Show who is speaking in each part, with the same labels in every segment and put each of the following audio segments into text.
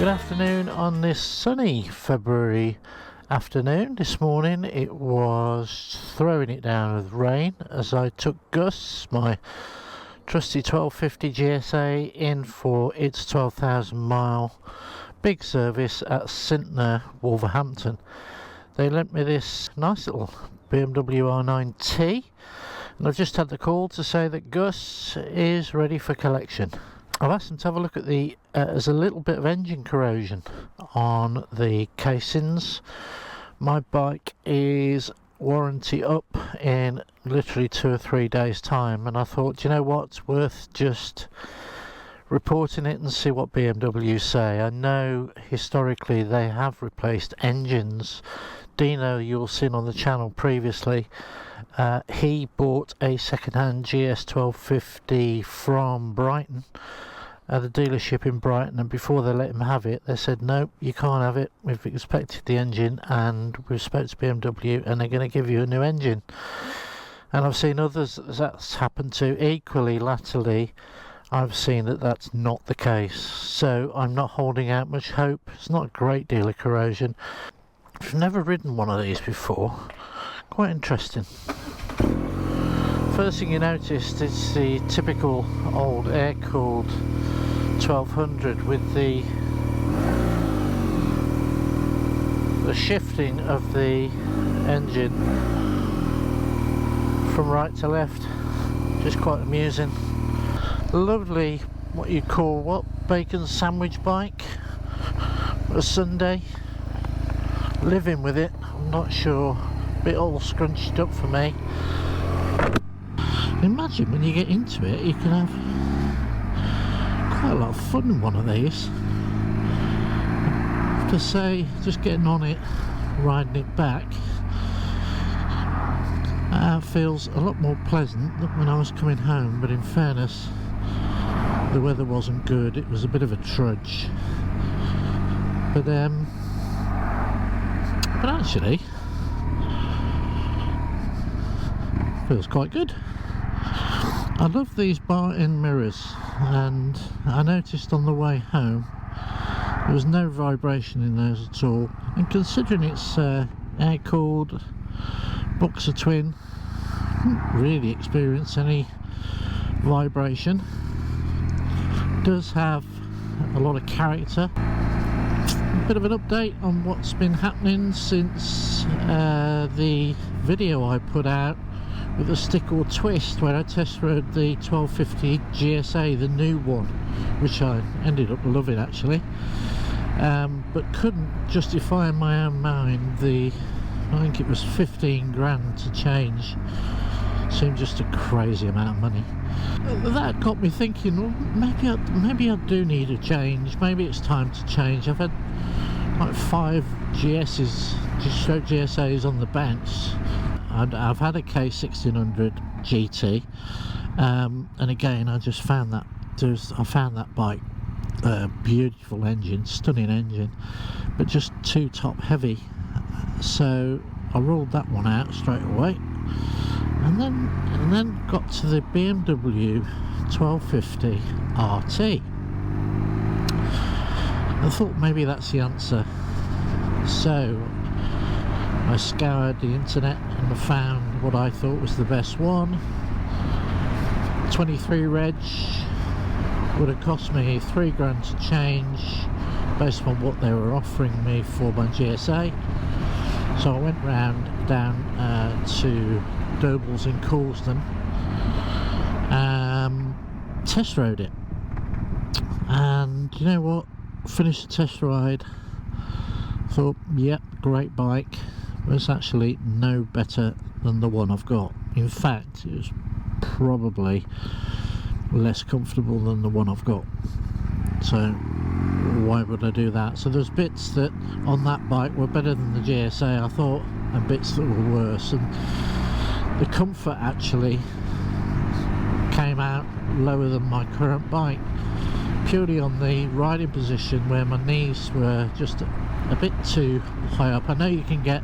Speaker 1: Good afternoon on this sunny February afternoon. This morning it was throwing it down with rain as I took Gus, my trusty 1250 GSA, in for its 12,000 mile big service at Syntner, Wolverhampton. They lent me this nice little BMW R9T and I've just had the call to say that Gus is ready for collection. I've asked them to have a look at the there's a little bit of engine corrosion on the casings. My bike is warranty up in literally 2 or 3 days time, and I thought, you know what, it's worth just reporting it and see what BMW say. I know historically they have replaced engines. Dino, you'll seen on the channel previously, he bought a second-hand GS1300 from Brighton, the dealership in Brighton, and before they let him have it they said nope, you can't have it, we've inspected the engine and we've spoken to BMW and they're going to give you a new engine. And I've seen others that's happened to. Equally latterly I've seen that that's not the case, so I'm not holding out much hope. It's not a great deal of corrosion. I've never ridden one of these before, quite interesting. First thing you noticed is the typical old air-cooled 1200 with the shifting of the engine from right to left, just quite amusing. Lovely, what you call bacon sandwich bike, a Sunday. Living with it, I'm not sure, a bit all scrunched up for me. Imagine when you get into it, you can have quite a lot of fun in one of these. I have to say, just getting on it, riding it back, feels a lot more pleasant than when I was coming home, but in fairness, the weather wasn't good, it was a bit of a trudge. But actually, feels quite good. I love these bar-in mirrors, and I noticed on the way home there was no vibration in those at all, and considering it's air-cooled boxer twin, didn't really experience any vibration. Does have a lot of character. A bit of an update on what's been happening since the video I put out with a stick or twist where I test rode the 1250 GSA, the new one, which I ended up loving actually, but couldn't justify in my own mind I think it was 15 grand to change. Seemed just a crazy amount of money. That got me thinking, well, maybe I do need a change. Maybe it's time to change. I've had like 5 GSAs on the bench. I've had a K1600 GT, and again I just found that bike beautiful engine, stunning engine, but just too top heavy. So I ruled that one out straight away, and then got to the BMW 1250 RT. I thought maybe that's the answer, so I scoured the internet and I found what I thought was the best one. 23 reg would have cost me 3 grand to change based on what they were offering me for my GSA. So I went down to Doble's in Coulsdon, test rode it, and you know what, finished the test ride, thought yep, great bike. It's actually no better than the one I've got. In fact, it was probably less comfortable than the one I've got, so why would I do that? So there's bits that on that bike were better than the GSA, I thought, and bits that were worse, and the comfort actually came out lower than my current bike, purely on the riding position where my knees were just a bit too high up. I know you can get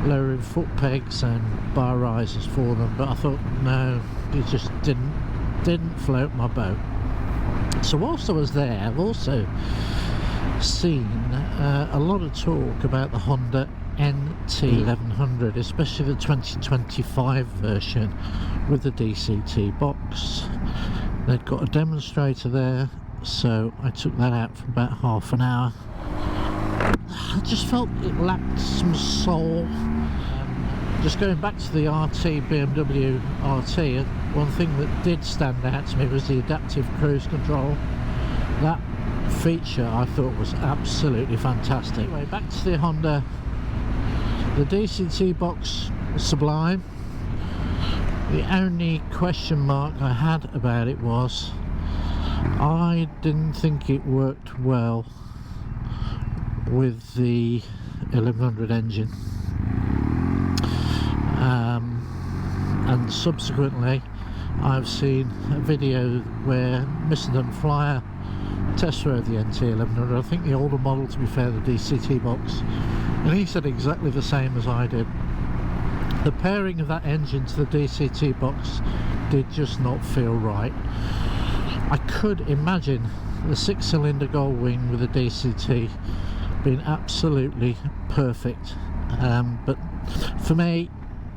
Speaker 1: lowering foot pegs and bar risers for them, but I thought no, it just didn't float my boat. So whilst I was there, I've also seen a lot of talk about the Honda NT1100, especially the 2025 version with the DCT box. They'd got a demonstrator there, so I took that out for about half an hour. I just felt it lacked some soul. Just going back to the BMW RT, one thing that did stand out to me was the adaptive cruise control. That feature I thought was absolutely fantastic. Anyway, back to the Honda. The DCT box was sublime. The only question mark I had about it was I didn't think it worked well with the 1100 engine. And subsequently I've seen a video where Mr. Dunflyer test drove the NT1100, I think the older model to be fair, the DCT box, and he said exactly the same as I did. The pairing of that engine to the DCT box did just not feel right. I could imagine the 6-cylinder Gullwing with a DCT being absolutely perfect, but for me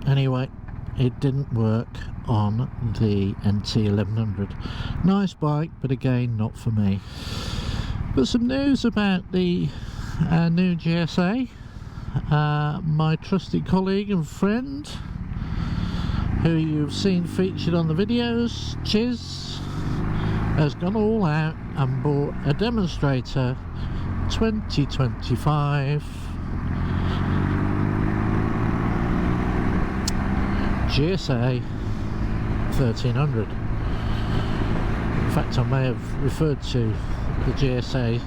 Speaker 1: anyway, it didn't work on the NT1100. Nice bike, but again not for me. But some news about the new GSA. My trusty colleague and friend, who you've seen featured on the videos, Chiz, has gone all out and bought a demonstrator 2025 GSA 1300. In fact, I may have referred to the GSA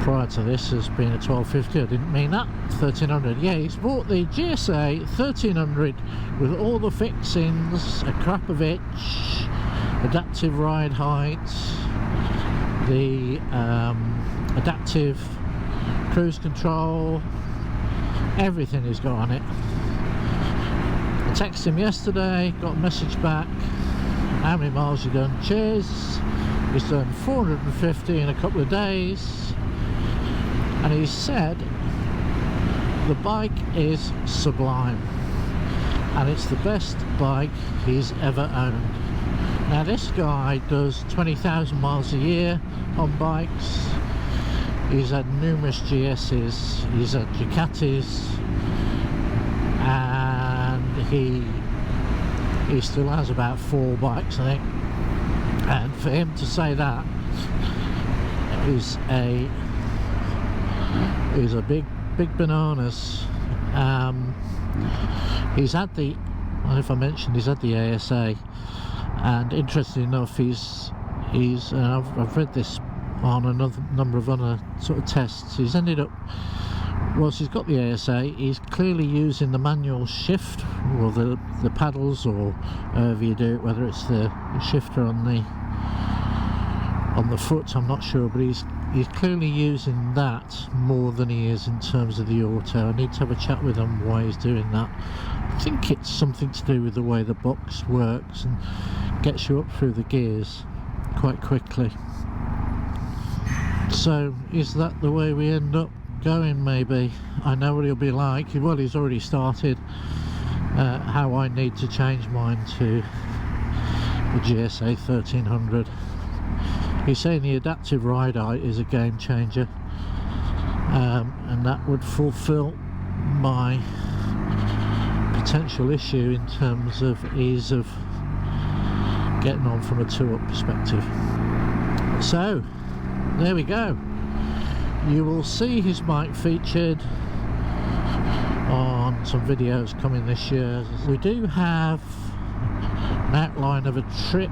Speaker 1: prior to this as being a 1250. I didn't mean that. 1300. Yeah, he's bought the GSA 1300 with all the fixings, a Krapovich, adaptive ride height, the adaptive cruise control, everything he's got on it. I texted him yesterday, got a message back. How many miles you done? Chiz. He's done 450 in a couple of days, and he said the bike is sublime and it's the best bike he's ever owned. Now this guy does 20,000 miles a year on bikes. He's had numerous GS's, he's had Ducatis, and he still has about 4 bikes, I think. And for him to say that is a big bananas. He's had the, I don't know if I mentioned, he's had the ASA, and interestingly enough, he's and I've read this on another number of other sort of tests. He's ended up, whilst he's got the ASA, he's clearly using the manual shift, or the paddles, or however you do it, whether it's the shifter on the foot, I'm not sure, but he's clearly using that more than he is in terms of the auto. I need to have a chat with him why he's doing that. I think it's something to do with the way the box works and gets you up through the gears quite quickly. So is that the way we end up going? Maybe. I know what he'll be like. Well, he's already started how I need to change mine to the GSA 1300. He's saying the adaptive ride height is a game changer, and that would fulfill my potential issue in terms of ease of getting on from a 2-up perspective. So there we go. You will see his bike featured on some videos coming this year. We do have an outline of a trip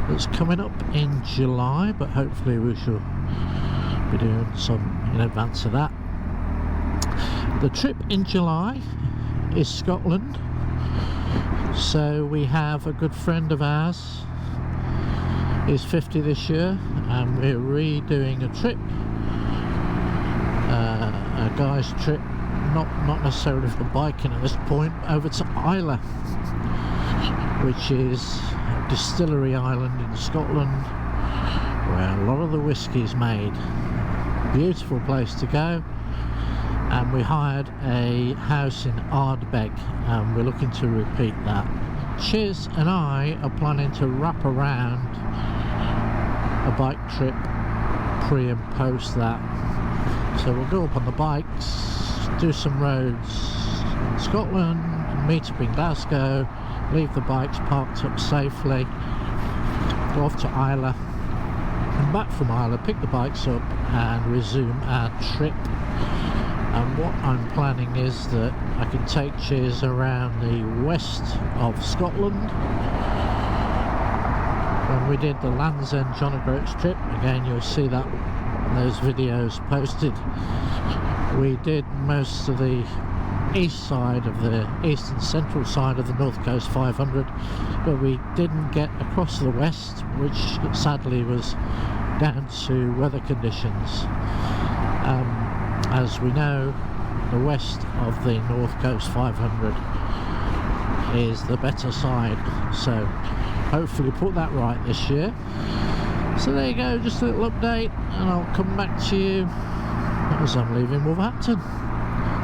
Speaker 1: that's coming up in July, but hopefully we shall be doing some in advance of that. The trip in July is Scotland, so we have a good friend of ours, he's 50 this year, and we're redoing a trip, a guy's trip, not necessarily for biking at this point, over to Islay, which is a distillery island in Scotland where a lot of the whiskey's made. Beautiful place to go. And we hired a house in Ardbeg, and we're looking to repeat that. Chiz and I are planning to wrap around a bike trip pre and post that. So we'll go up on the bikes, do some roads in Scotland, meet up in Glasgow, leave the bikes parked up safely, go off to Islay, and back from Islay, pick the bikes up and resume our trip. And what I'm planning is that I can take Chiz around the west of Scotland. When we did the Land's End John O'Groats trip, again you'll see that those videos posted, we did most of the east side of the east and central side of the North Coast 500, but we didn't get across the west, which sadly was down to weather conditions. As we know, the west of the North Coast 500 is the better side, so hopefully put that right this year. So there you go, just a little update, and I'll come back to you as I'm leaving Wolverhampton.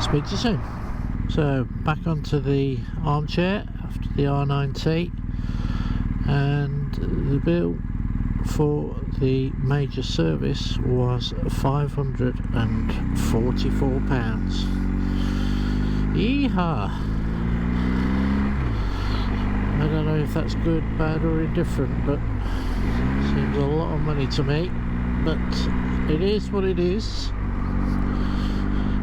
Speaker 1: Speak to you soon. So back onto the armchair after the R9T, and the bill for the major service was £544. Yeehaw! I don't know if that's good, bad or indifferent, but seems a lot of money to me, but it is what it is,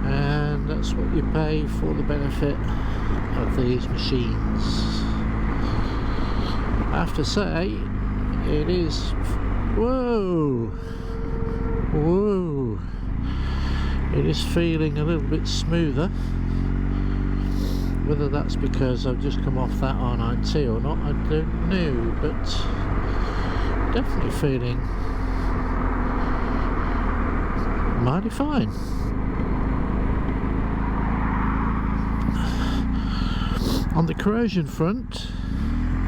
Speaker 1: and that's what you pay for the benefit of these machines. I have to say, it is, whoa, it is feeling a little bit smoother. Whether that's because I've just come off that R9T or not, I don't know, but definitely feeling mighty fine. On the corrosion front,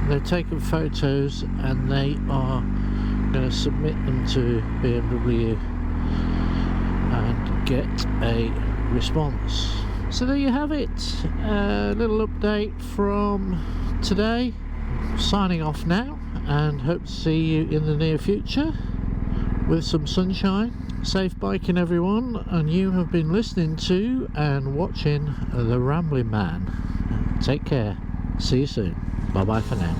Speaker 1: they've taken photos and they are going to submit them to BMW and get a response. So there you have it, a little update from today. Signing off now, and hope to see you in the near future with some sunshine. Safe biking everyone, and you have been listening to and watching The Rambling Man. Take care, see you soon, bye bye for now.